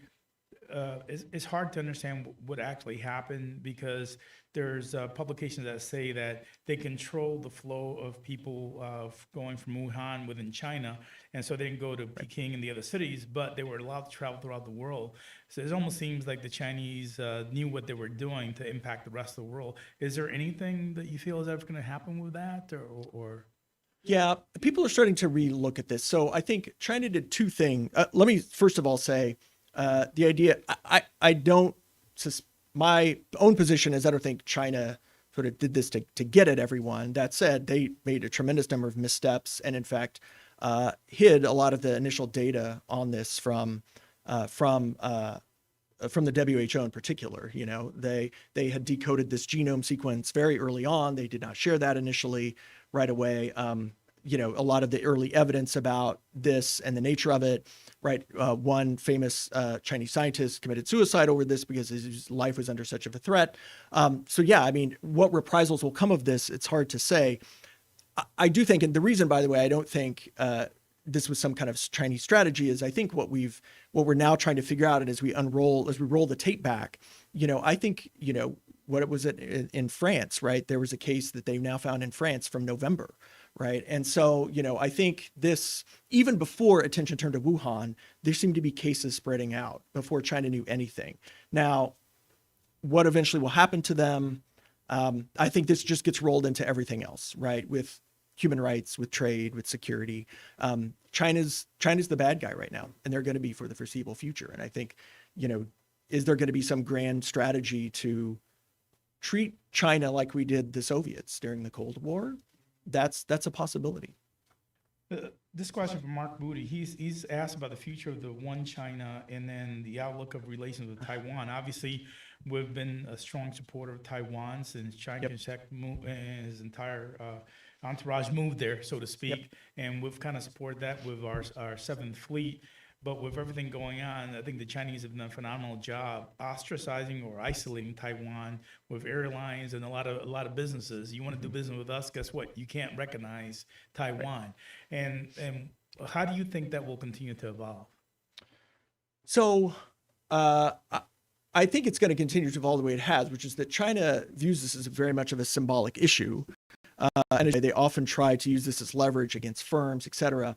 it's hard to understand what actually happened, because there's publications that say that they control the flow of people going from Wuhan within China, and so they didn't go to Peking and the other cities, but they were allowed to travel throughout the world. So it almost seems like the Chinese knew what they were doing to impact the rest of the world. Is there anything that you feel is ever going to happen with that, or? Yeah, people are starting to relook at this. So I think China did two things. Let me first of all say, the idea, I don't, my own position is I don't think China sort of did this to get at everyone. That said, they made a tremendous number of missteps, and in fact, hid a lot of the initial data on this from the WHO in particular. They had decoded this genome sequence very early on. They did not share that initially right away. A lot of the early evidence about this and the nature of it, right? One famous Chinese scientist committed suicide over this because his life was under such of a threat. So yeah, I mean, what reprisals will come of this, it's hard to say. I do think, and the reason, by the way, I don't think this was some kind of Chinese strategy, is I think what we're now trying to figure out, and as we roll the tape back, I think, what was it in France, right? There was a case that they've now found in France from November, right? And so, I think this, even before attention turned to Wuhan, there seemed to be cases spreading out before China knew anything. Now, what eventually will happen to them, I think this just gets rolled into everything else, right? With human rights, with trade, with security. China's the bad guy right now, and they're going to be for the foreseeable future. And I think, is there going to be some grand strategy to treat China like we did the Soviets during the Cold War? That's a possibility. This question from Mark Booty, he's asked about the future of the one China and then the outlook of relations with Taiwan. Obviously, we've been a strong supporter of Taiwan since Chiang Kai-shek and his entire entourage moved there, so to speak. And we've kind of supported that with our Seventh Fleet. But with everything going on, I think the Chinese have done a phenomenal job ostracizing or isolating Taiwan with airlines and a lot of businesses. You want to do business with us? Guess what? You can't recognize Taiwan. And how do you think that will continue to evolve? So I think it's going to continue to evolve the way it has, which is that China views this as very much of a symbolic issue. And they often try to use this as leverage against firms, et cetera.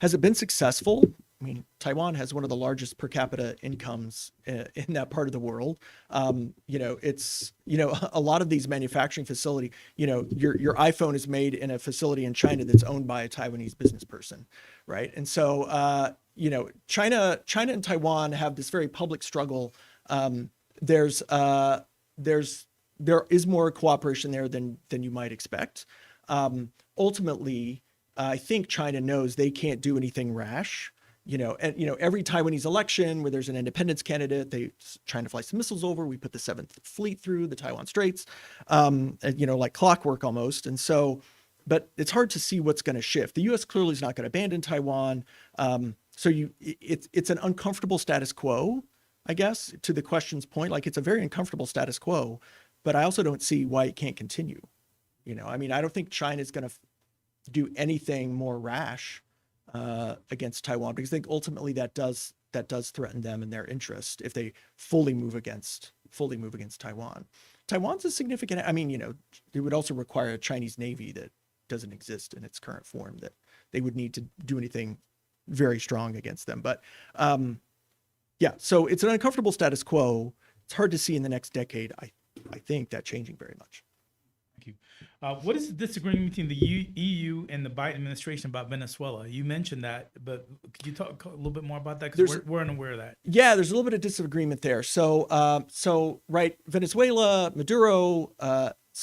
Has it been successful? I mean, Taiwan has one of the largest per capita incomes in that part of the world. It's, a lot of these manufacturing facility, your iPhone is made in a facility in China that's owned by a Taiwanese business person, right? And so, China and Taiwan have this very public struggle. There is more cooperation there than you might expect. Ultimately, I think China knows they can't do anything rash. Every Taiwanese election where there's an independence candidate, they trying to fly some missiles over. We put the 7th Fleet through the Taiwan Straits, like clockwork almost. And so, but it's hard to see what's going to shift. The U.S. clearly is not going to abandon Taiwan. It's an uncomfortable status quo, I guess, to the question's point. Like, it's a very uncomfortable status quo, but I also don't see why it can't continue. I don't think China's going to do anything more rash against Taiwan, because I think ultimately that does threaten them and their interest if they fully move against Taiwan. Taiwan's a significant. It would also require a Chinese Navy that doesn't exist in its current form, that they would need to do anything very strong against them. But so it's an uncomfortable status quo. It's hard to see in the next decade, I think, that changing very much. Thank you. What is the disagreement between the EU and the Biden administration about Venezuela? You mentioned that, but could you talk a little bit more about that? Because we're unaware of that. Yeah, there's a little bit of disagreement there. So right, Venezuela, Maduro.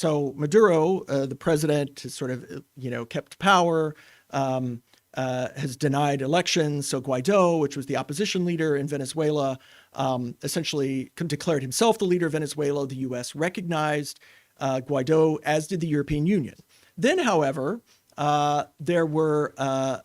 Maduro, the president, has sort of kept power. Has denied elections. So Guaido, which was the opposition leader in Venezuela, essentially declared himself the leader of Venezuela. The U.S. recognized Guaido, as did the European Union. Then, however, there were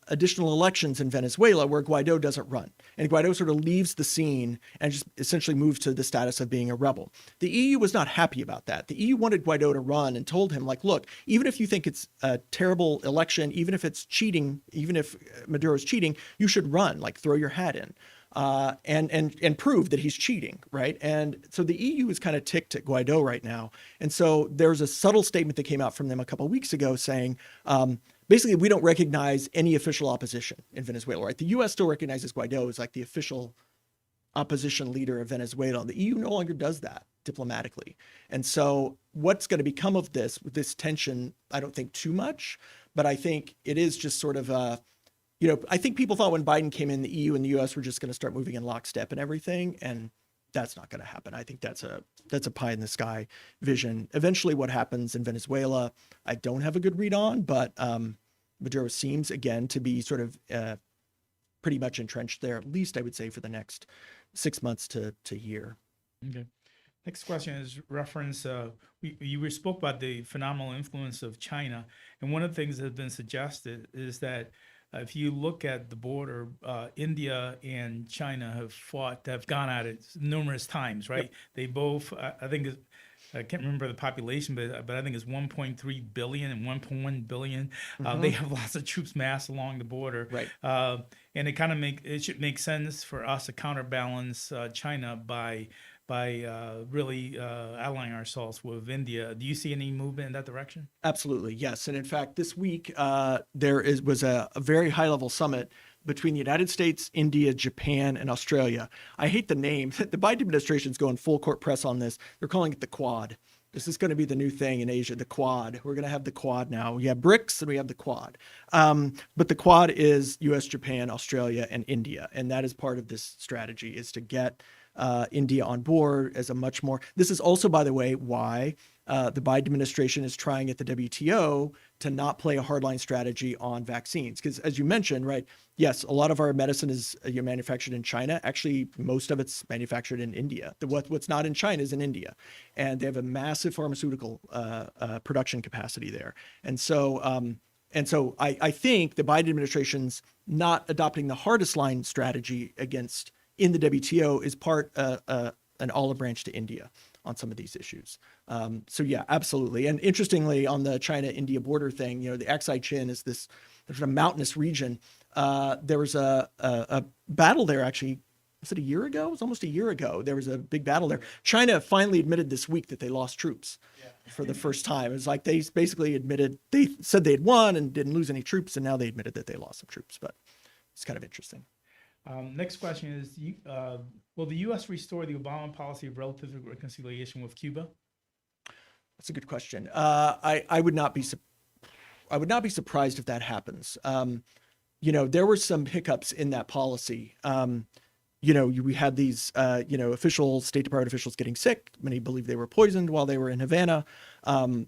additional elections in Venezuela where Guaido doesn't run. And Guaido sort of leaves the scene and just essentially moves to the status of being a rebel. The EU was not happy about that. The EU wanted Guaido to run and told him, like, look, even if you think it's a terrible election, even if it's cheating, even if Maduro's cheating, you should run, like, throw your hat in. And prove that he's cheating, right? And so the EU is kind of ticked at Guaido right now. And so there's a subtle statement that came out from them a couple of weeks ago saying, basically, we don't recognize any official opposition in Venezuela, right? The U.S. still recognizes Guaido as like the official opposition leader of Venezuela. The EU no longer does that diplomatically. And so what's going to become of this tension, I don't think too much, but I think it is just sort of I think people thought when Biden came in, the EU and the US were just going to start moving in lockstep and everything. And that's not going to happen. I think that's a pie in the sky vision. Eventually what happens in Venezuela, I don't have a good read on, but Maduro seems again to be sort of pretty much entrenched there, at least I would say for the next 6 months to year. Okay. Next question is reference. You spoke about the phenomenal influence of China. And one of the things that has been suggested is that if you look at the border, India and China have gone at it numerous times, right? Yep. They both, I can't remember the population, but I think it's 1.3 billion and 1.1 billion. They have lots of troops massed along the border, right? And it should make sense for us to counterbalance China by really allying ourselves with India. Do you see any movement in that direction? Absolutely, yes. And in fact, this week there was a very high-level summit between the United States, India, Japan, and Australia. I hate the name. The Biden administration is going full court press on this. They're calling it the Quad. This is going to be the new thing in Asia, the Quad. We're going to have the Quad now. We have BRICS and we have the Quad. But the Quad is US, Japan, Australia, and India. And that is part of this strategy, is to get India on board as a much more. This is also, by the way, why the Biden administration is trying at the WTO to not play a hardline strategy on vaccines. Because as you mentioned, right, yes, a lot of our medicine is manufactured in China. Actually, most of it's manufactured in India. What's not in China is in India. And they have a massive pharmaceutical production capacity there. And so I think the Biden administration's not adopting the hardest line strategy in the WTO is part an olive branch to India on some of these issues. So yeah, absolutely. And interestingly, on the China-India border thing, the Aksai Chin is this sort of mountainous region. There was a battle there, actually. Was it a year ago? It was almost a year ago. There was a big battle there. China finally admitted this week that they lost troops for the first time. It was like they basically admitted, they said they had won and didn't lose any troops, and now they admitted that they lost some troops. But it's kind of interesting. Next question is, will the U.S. restore the Obama policy of relative reconciliation with Cuba? That's a good question. I would not be surprised if that happens. There were some hiccups in that policy. We had these, State Department officials getting sick. Many believe they were poisoned while they were in Havana. I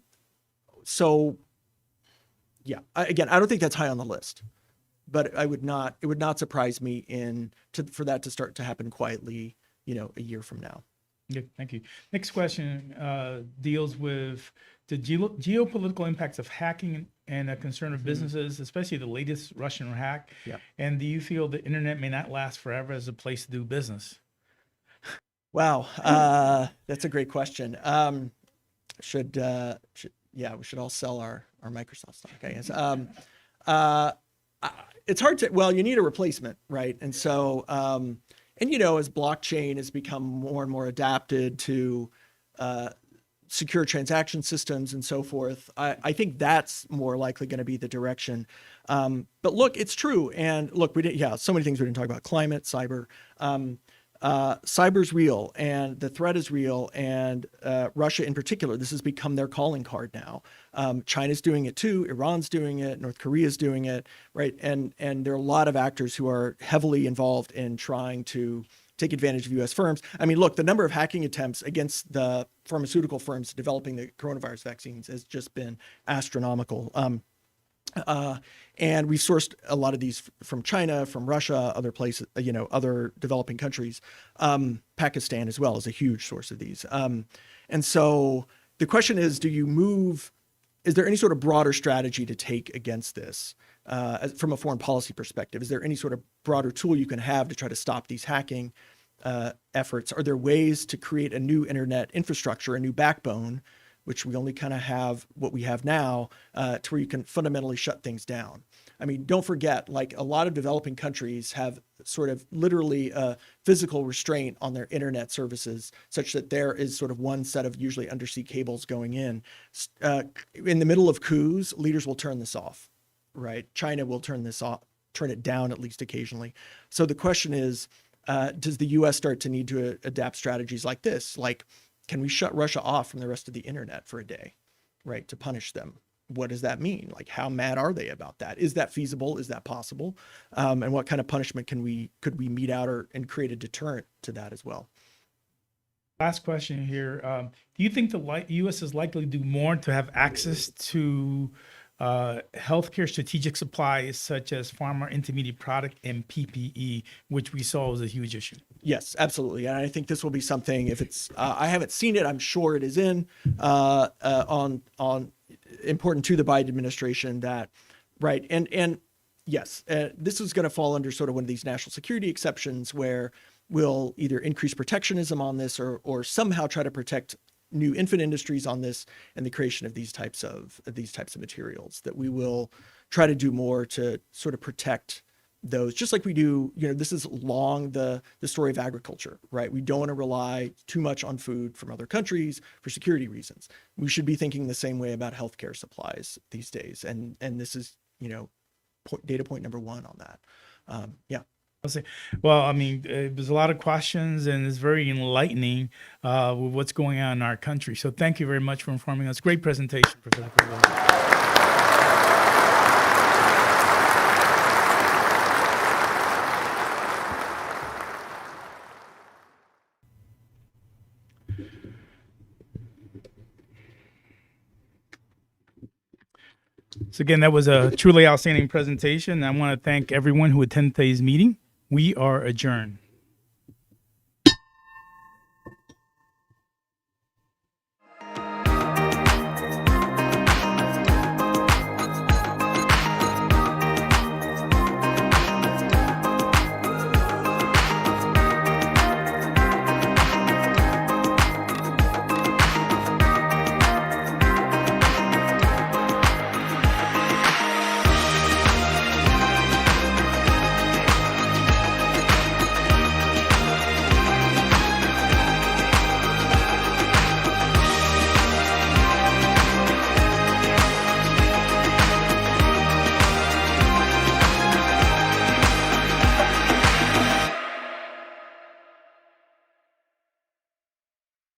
don't think that's high on the list, but it would not surprise me for that to start to happen quietly, a year from now. Good, thank you. Next question deals with the geopolitical impacts of hacking and a concern of businesses, especially the latest Russian hack. Yeah. And do you feel the internet may not last forever as a place to do business? Wow, that's a great question. We should all sell our Microsoft stock, I guess. It's hard to, you need a replacement, right? And so, as blockchain has become more and more adapted to secure transaction systems and so forth, I think that's more likely going to be the direction. But look, it's true. And look, so many things we didn't talk about: climate, cyber. Cyber's real, and the threat is real, and Russia in particular, this has become their calling card now. China's doing it too, Iran's doing it, North Korea's doing it, right? And there are a lot of actors who are heavily involved in trying to take advantage of U.S. firms. I mean, look, the number of hacking attempts against the pharmaceutical firms developing the coronavirus vaccines has just been astronomical. And we've sourced a lot of these from China, from Russia, other places, other developing countries. Pakistan as well is a huge source of these. And so the question is, is there any sort of broader strategy to take against this from a foreign policy perspective? Is there any sort of broader tool you can have to try to stop these hacking efforts? Are there ways to create a new internet infrastructure, a new backbone, which we only kind of have what we have now, to where you can fundamentally shut things down? I mean, don't forget, like a lot of developing countries have sort of literally a physical restraint on their internet services, such that there is sort of one set of usually undersea cables going in. In the middle of coups, leaders will turn this off, right? China will turn it down at least occasionally. So the question is, does the U.S. start to need to adapt strategies like this? Like, can we shut Russia off from the rest of the internet for a day, right, to punish them? What does that mean? Like, how mad are they about that? Is that feasible? Is that possible? And what kind of punishment could we mete out and create a deterrent to that as well? Last question here. Do you think the U.S. is likely to do more to have access to healthcare strategic supplies such as pharma intermediate product and PPE, which we saw was a huge issue? Yes, absolutely. And I think this will be something, if it's, I haven't seen it, I'm sure it is on important to the Biden administration that, right. And yes, this is going to fall under sort of one of these national security exceptions where we'll either increase protectionism on this or somehow try to protect new infant industries on this and the creation of these types of materials, that we will try to do more to sort of protect those, just like we do, this is long the story of agriculture, right? We don't want to rely too much on food from other countries for security reasons. We should be thinking the same way about healthcare supplies these days. And this is, data point number one on that. Yeah. Well, I mean, there's a lot of questions and it's very enlightening with what's going on in our country. So thank you very much for informing us. Great presentation, Professor Pevehouse. So again, that was a truly outstanding presentation. I want to thank everyone who attended today's meeting. We are adjourned.